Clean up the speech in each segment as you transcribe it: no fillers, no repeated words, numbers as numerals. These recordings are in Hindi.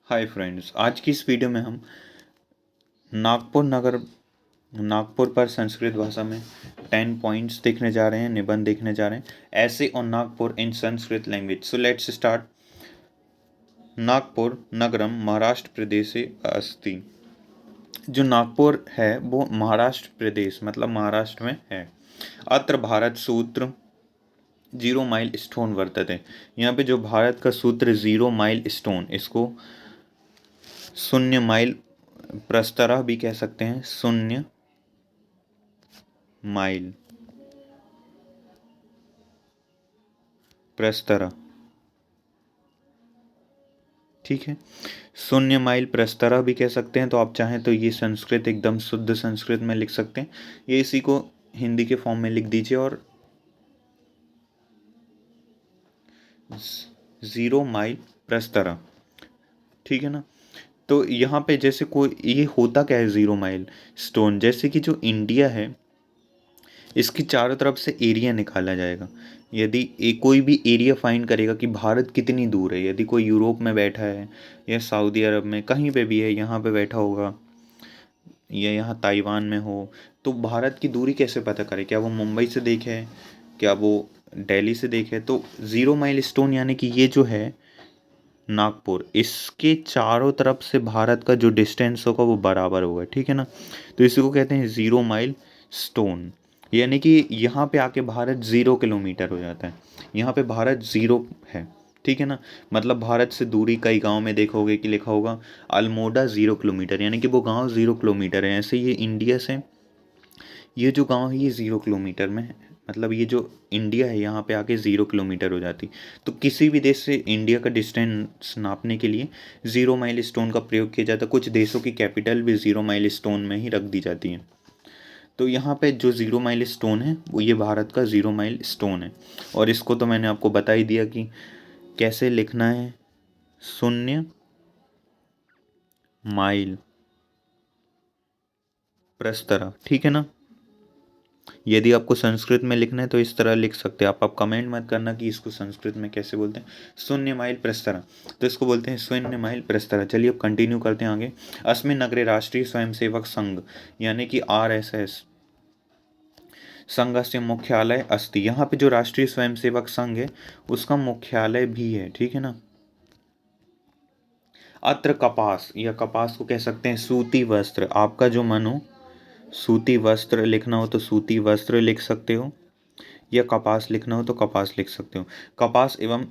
हाय फ्रेंड्स, आज की इस वीडियो में हम नागपुर पर संस्कृत भाषा में 10 पॉइंट्स देखने जा रहे हैं, निबंध देखने जा रहे हैं ऐसे on Nagpur in Sanskrit language. So let's start. Nagpur नगरम महाराष्ट्र प्रदेशे अस्ति। जो नागपुर है वो महाराष्ट्र प्रदेश मतलब महाराष्ट्र में है। अत्र भारत सूत्र 0 माइल स्टोन वर्तते। यहाँ पे जो भारत का सूत्र 0 माइल स्टोन, इसको 0 माइल प्रस्तरह भी कह सकते हैं। 0 माइल प्रस्तरह, ठीक है। 0 माइल प्रस्तरह भी कह सकते हैं। तो आप चाहें तो ये संस्कृत एकदम शुद्ध संस्कृत में लिख सकते हैं, ये इसी को हिंदी के फॉर्म में लिख दीजिए और 0 माइल प्रस्तरह, ठीक है ना। तो यहाँ पे जैसे कोई ये होता क्या है 0 माइल स्टोन, जैसे कि जो इंडिया है इसकी चारों तरफ से एरिया निकाला जाएगा। यदि कोई भी एरिया फाइंड करेगा कि भारत कितनी दूर है, यदि कोई यूरोप में बैठा है या सऊदी अरब में कहीं पे भी है, यहाँ पे बैठा होगा या यहाँ ताइवान में हो, तो भारत की दूरी कैसे पता करे? क्या वो मुंबई से देखे, क्या वो दिल्ली से देखे? तो 0 माइल स्टोन यानी कि ये जो है नागपुर, इसके चारों तरफ से भारत का जो डिस्टेंस होगा वो बराबर होगा, ठीक है ना। तो इसी को कहते हैं 0 माइल स्टोन। यानी कि यहाँ पे आके भारत 0 किलोमीटर हो जाता है। यहाँ पे भारत 0 है, ठीक है ना। मतलब भारत से दूरी कई गांव में देखोगे कि लिखा होगा अल्मोड़ा 0 किलोमीटर, यानी कि वो गांव 0 किलोमीटर है। ऐसे ये इंडिया से ये जो गांव है ये 0 किलोमीटर में है। मतलब ये जो इंडिया है यहाँ पे आके 0 किलोमीटर हो जाती। तो किसी भी देश से इंडिया का डिस्टेंस नापने के लिए 0 माइल स्टोन का प्रयोग किया जाता है। कुछ देशों की कैपिटल भी 0 माइल स्टोन में ही रख दी जाती है। तो यहाँ पे जो 0 माइल स्टोन है वो ये भारत का 0 माइल स्टोन है। और इसको तो मैंने आपको बता ही दिया कि कैसे लिखना है। 0 माइल प्रस्तरा, ठीक है ना। यदि आपको संस्कृत में लिखना है तो इस तरह लिख सकते हैं आप कमेंट मत करना कि इसको संस्कृत में कैसे बोलते हैं। 0 माइल प्रस्तरा, तो इसको बोलते हैं 0 माइल प्रस्तरा। चलिए अब कंटिन्यू करते हैं आगे। अस्मिन् नगरे राष्ट्रीय स्वयंसेवक संघ यानी कि RSS संघ से मुख्यालय अस्ति। यहाँ पे जो राष्ट्रीय स्वयंसेवक संघ है उसका मुख्यालय भी है, ठीक है ना। अत्र कपास, या कपास को कह सकते हैं सूती वस्त्र। आपका जो मन हो, सूती वस्त्र लिखना हो तो सूती वस्त्र लिख सकते हो, या कपास लिखना हो तो कपास लिख सकते हो। कपास एवं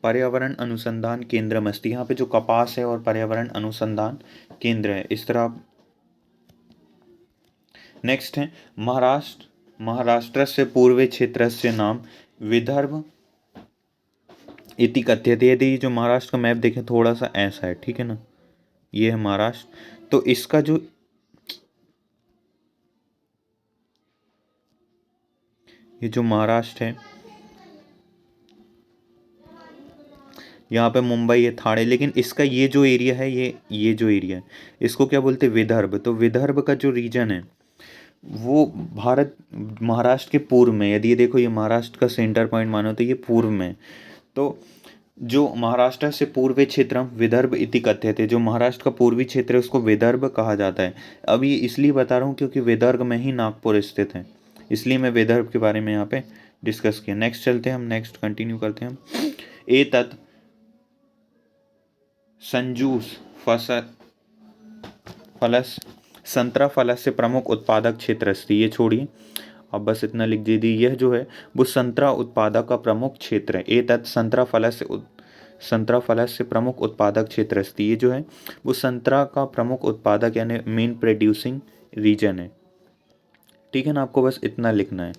पर्यावरण अनुसंधान केंद्र मस्ती। यहाँ पे जो कपास है और पर्यावरण अनुसंधान केंद्र है, इस तरह। नेक्स्ट है महाराष्ट्र से पूर्वी क्षेत्र से नाम विदर्भ इति कथ्यते। यदि जो महाराष्ट्र का मैप देखें थोड़ा सा ऐसा है, ठीक है ना। ये है महाराष्ट्र, तो इसका जो ये जो महाराष्ट्र है, यहाँ पे मुंबई है, ठाणे, लेकिन इसका ये जो एरिया है, ये जो एरिया है इसको क्या बोलते हैं? विदर्भ। तो विदर्भ का जो रीजन है वो भारत महाराष्ट्र के पूर्व में। यदि ये देखो ये महाराष्ट्र का सेंटर पॉइंट मानो तो ये पूर्व में। तो जो महाराष्ट्र से पूर्वी क्षेत्र विदर्भ इति कथ्यते, जो महाराष्ट्र का पूर्वी क्षेत्र है उसको विदर्भ कहा जाता है। अब ये इसलिए बता रहा हूँ क्योंकि विदर्भ में ही नागपुर स्थित है, इसलिए मैं विदर्भ के बारे में यहाँ पे डिस्कस किया। नेक्स्ट चलते हैं हम, नेक्स्ट कंटिन्यू करते हैं हम। एतत् संजूस फसल फलस संतरा फलस से प्रमुख उत्पादक क्षेत्र अस्ति। ये छोड़िए, अब बस इतना लिख दीजिए। यह जो है वो संतरा उत्पादक का प्रमुख क्षेत्र है। एतत् संतरा फलस से प्रमुख उत्पादक क्षेत्र अस्ति। ये जो है वो संतरा का प्रमुख उत्पादक यानी मेन प्रोड्यूसिंग रीजन है, ठीक है ना। आपको बस इतना लिखना है।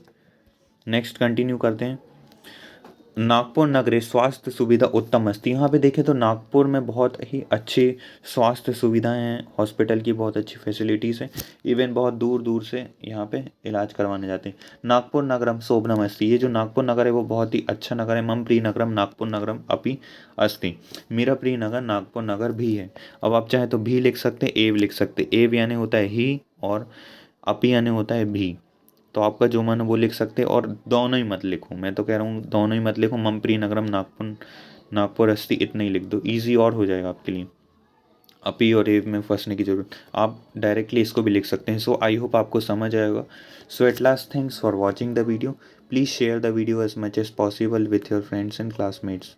नेक्स्ट कंटिन्यू करते हैं। नागपुर नगरे स्वास्थ्य सुविधा उत्तम अस्ति। यहाँ पे देखें तो नागपुर में बहुत ही अच्छी स्वास्थ्य सुविधाएं हैं, हॉस्पिटल की बहुत अच्छी फैसिलिटीज़ हैं। इवन बहुत दूर दूर से यहाँ पे इलाज करवाने जाते हैं। नागपुर नगरम शोभनम अस्ति। ये जो नागपुर नगर है वो बहुत ही अच्छा नगर है। मम प्रिय नगरम नागपुर नगरम अपि अस्ति। मेरा प्रिय नगर नागपुर नगर भी है। अब आप चाहें तो भी लिख सकते हैं, एव लिख सकते हैं। एव यानी होता है ही और अपि यानी होता है भी। तो आपका जो मन वो लिख सकते हैं, और दोनों ही मत लिखो। मैं तो कह रहा हूँ दोनों ही मत लिखो। मम प्रिय नगरम नागपुर अस्ति इतना ही लिख दो, इजी और हो जाएगा आपके लिए। अपी और एव में फंसने की ज़रूरत, आप डायरेक्टली इसको भी लिख सकते हैं। सो आई होप आपको समझ आएगा। So at last, thanks for watching the video. Please share the video as much as possible with your friends and classmates.